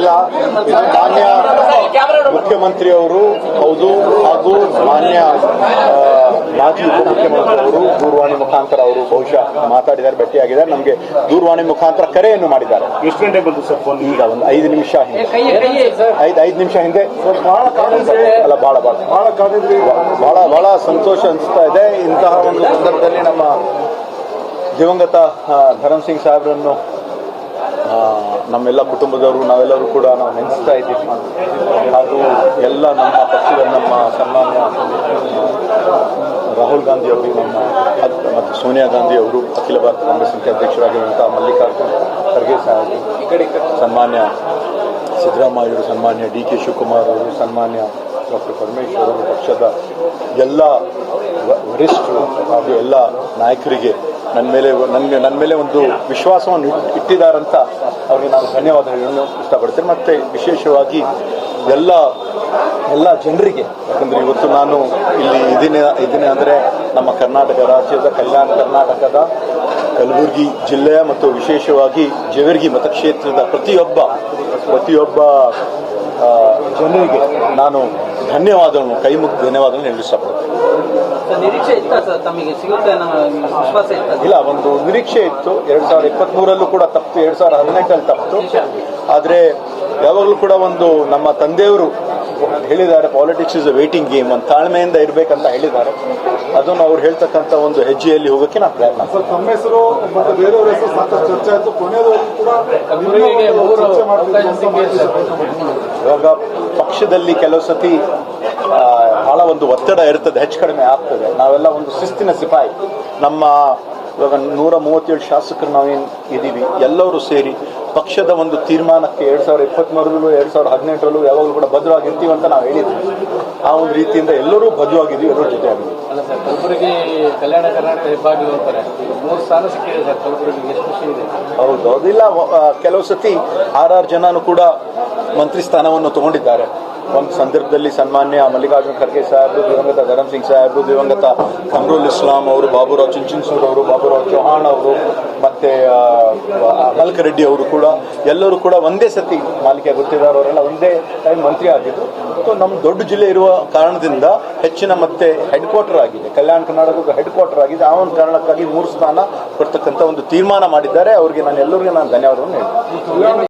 ಇಲ್ಲ, ಇದು ಮಾನ್ಯ ಮುಖ್ಯಮಂತ್ರಿಯವರು ಹೌದು, ಹಾಗೂ ಮಾನ್ಯ ಮಾಜಿ ಉಪಮುಖ್ಯಮಂತ್ರಿ ಅವರು ದೂರವಾಣಿ ಮುಖಾಂತರ ಅವರು ಬಹುಶಃ ಮಾತಾಡಿದ್ದಾರೆ, ಭೇಟಿಯಾಗಿದ್ದಾರೆ. ನಮಗೆ ದೂರವಾಣಿ ಮುಖಾಂತರ ಕರೆಯನ್ನು ಮಾಡಿದ್ದಾರೆ. ಎಷ್ಟು ಗಂಟೆ ಬಂತು ಸರ್ ಫೋನ್? ಈಗ ಒಂದು 5 ನಿಮಿಷ ಹಿಂದೆ, 5 ನಿಮಿಷ ಹಿಂದೆ. ಅಲ್ಲ, ಬಹಳ ಸಂತೋಷ ಅನಿಸ್ತಾ ಇದೆ. ಇಂತಹ ಒಂದು ಸಂದರ್ಭದಲ್ಲಿ ನಮ್ಮ ದಿವಂಗತ ಧರಮ್ ಸಿಂಗ್ ಸಾಹೇಬ್ರನ್ನು ನಮ್ಮೆಲ್ಲ ಕುಟುಂಬದವರು ನಾವೆಲ್ಲರೂ ಕೂಡ ನಾವು ನೆನೆಸ್ತಾ ಇದ್ದೀವಿ. ಹಾಗೂ ಎಲ್ಲ ನಮ್ಮ ಪಕ್ಷದ ನಮ್ಮ ಸನ್ಮಾನ್ಯ ರಾಹುಲ್ ಗಾಂಧಿ ಅವರು, ನಮ್ಮ ಮತ್ತು ಸೋನಿಯಾ ಗಾಂಧಿ ಅವರು, ಅಖಿಲ ಭಾರತ ಕಾಂಗ್ರೆಸ್ ಸಮಿತಿ ಅಧ್ಯಕ್ಷರಾಗಿರುವಂತಹ ಮಲ್ಲಿಕಾರ್ಜುನ್ ಖರ್ಗೆ ಸಾಹೇಬರು, ಸನ್ಮಾನ್ಯ ಸಿದ್ದರಾಮಯ್ಯವರು, ಸನ್ಮಾನ್ಯ DK ಶಿವಕುಮಾರ್ ಅವರು, ಸನ್ಮಾನ್ಯ ಡಾಕ್ಟರ್ ಪರಮೇಶ್ವರ್ ಅವರು, ಪಕ್ಷದ ಎಲ್ಲ ವರಿಷ್ಠರು ಹಾಗೂ ಎಲ್ಲ ನಾಯಕರಿಗೆ ನನ್ನ ಮೇಲೆ ಒಂದು ವಿಶ್ವಾಸವನ್ನು ಇಟ್ಟಿದ್ದಾರಂತ ಅವರಿಗೆ ನಾನು ಧನ್ಯವಾದಗಳನ್ನು ಇಷ್ಟಪಡ್ತೇನೆ. ಮತ್ತು ವಿಶೇಷವಾಗಿ ಎಲ್ಲ ಜನರಿಗೆ, ಯಾಕಂದರೆ ಇವತ್ತು ನಾನು ಇಲ್ಲಿ ಇದ್ದೀನಿ ಅಂದರೆ ನಮ್ಮ ಕರ್ನಾಟಕ ರಾಜ್ಯದ ಕಲ್ಯಾಣ ಕರ್ನಾಟಕದ ಕಲಬುರಗಿ ಜಿಲ್ಲೆಯ ಮತ್ತು ವಿಶೇಷವಾಗಿ ಜೇವರ್ಗಿ ಮತಕ್ಷೇತ್ರದ ಪ್ರತಿಯೊಬ್ಬ ಜನರಿಗೆ ನಾನು ಧನ್ಯವಾದಗಳನ್ನು ಕೈ ಮುಗಿದು ಧನ್ಯವಾದಗಳನ್ನು ಹೇಳಲು ಇಷ್ಟಪಡ್ತೇನೆ. ಇಲ್ಲ, ಒಂದು ನಿರೀಕ್ಷೆ ಇತ್ತು. 2023 ಕೂಡ ತಪ್ಪಿತು, 2018 ತಪ್ಪಿತು. ಆದರೆ ಯಾವಾಗಲೂ ಕೂಡ ಒಂದು ನಮ್ಮ ತಂದೆಯವರು ಹೇಳಿದ್ದಾರೆ, politics is a waiting game ಅಂತ, ತಾಳ್ಮೆಯಿಂದ ಇರಬೇಕಂತ ಹೇಳಿದ್ದಾರೆ. ಅದನ್ನು ಅವ್ರು ಹೇಳ್ತಕ್ಕಂಥ ಒಂದು ಹೆಜ್ಜೆಯಲ್ಲಿ ಹೋಗೋಕ್ಕೆ ನಾನು ಪ್ರಯತ್ನ. ತಮ್ಮ ಹೆಸರು ಮತ್ತು ಬೇರೆಯವರ ಹೆಸರು ಸಾಕಷ್ಟು ಚರ್ಚೆ ಆಯಿತು. ಕೊನೆಯದವರೆಗೂ ಕೂಡ ಇವಾಗ ಪಕ್ಷದಲ್ಲಿ ಕೆಲವು ಸತಿ ಬಹಳ ಒಂದು ಒತ್ತಡ ಇರ್ತದೆ, ಹೆಚ್ಚು ಕಡಿಮೆ ಆಗ್ತದೆ. ನಾವೆಲ್ಲ ಒಂದು ಶಿಸ್ತಿನ ಸಿಪಾಯಿ. ನಮ್ಮ ಇವಾಗ 137 ಶಾಸಕರು ನಾವೇನು ಇದ್ದೀವಿ, ಎಲ್ಲರೂ ಸೇರಿ ಪಕ್ಷದ ಒಂದು ತೀರ್ಮಾನಕ್ಕೆ 2023 2018 ಯಾವಾಗಲೂ ಕೂಡ ಭದ್ರವಾಗಿರ್ತೀವಿ ಅಂತ ನಾವು ಹೇಳಿದ್ವಿ. ಆ ಒಂದು ರೀತಿಯಿಂದ ಎಲ್ಲರೂ ಭದ್ರವಾಗಿದ್ದೀವಿ, ಎಲ್ಲರೂ ಜೊತೆ ಆಗಿದ್ದೀವಿ. ಅಲ್ಲ ಸರ್, ಕಲಬುರಗಿ ಕಲ್ಯಾಣ ಕರ್ನಾಟಕ ಹೆಬ್ಬಾಗಿಲು ಅಂತಾರೆ, 3 ಸ್ಥಾನ ಸಿಕ್ಕಿದೆ ಸರ್ ಕಲಬುರಗಿ, ಎಷ್ಟು ಖುಷಿ ಇದೆ. ಹೌದು, ಇಲ್ಲ, ಕೆಲವು ಸತಿ 6 ಜನನು ಕೂಡ ಮಂತ್ರಿ ಸ್ಥಾನವನ್ನು ತಗೊಂಡಿದ್ದಾರೆ. ಒಂದು ಸಂದರ್ಭದಲ್ಲಿ ಸನ್ಮಾನ್ಯ ಮಲ್ಲಿಕಾರ್ಜುನ್ ಖರ್ಗೆ ಸಾಹೇಬರು, ದಿವಂಗತ ಧರಮ್ ಸಿಂಗ್ ಸಾಹೇಬರು, ದಿವಂಗತ ಕಮರುಲ್ ಇಸ್ಲಾಂ ಅವರು, ಬಾಬುರಾವ್ ಚಿಂಚಿನ್ಸೂರ್ ಅವರು, ಬಾಬುರಾವ್ ಚೌಹಾಣ್ ಅವರು, ಮತ್ತೆ ಮಲ್ಕ ರೆಡ್ಡಿ ಅವರು ಕೂಡ ಎಲ್ಲರೂ ಕೂಡ ಒಂದೇ ಸತಿ ಮಾಲಿಕೆ ಗೊತ್ತಿದ್ದಾರೆ. ಅವರೆಲ್ಲ ಒಂದೇ ಟೈಮ್ ಮಂತ್ರಿ ಆಗಿದ್ರು. ಸೊ ನಮ್ಮ ದೊಡ್ಡ ಜಿಲ್ಲೆ ಇರುವ ಕಾರಣದಿಂದ ಹೆಚ್ಚಿನ ಮತ್ತೆ ಹೆಡ್ ಕ್ವಾರ್ಟರ್ ಆಗಿದೆ, ಕಲ್ಯಾಣ ಕರ್ನಾಟಕದ ಹೆಡ್ ಕ್ವಾರ್ಟರ್ ಆಗಿದೆ. ಆ ಒಂದು ಕಾರಣಕ್ಕಾಗಿ 3 ಸ್ಥಾನ ಕೊಡ್ತಕ್ಕಂಥ ಒಂದು ತೀರ್ಮಾನ ಮಾಡಿದ್ದಾರೆ. ಅವರಿಗೆ ನಾನು ಎಲ್ಲರಿಗೂ ಧನ್ಯವಾದವನ್ನು ಹೇಳ್ತೀನಿ.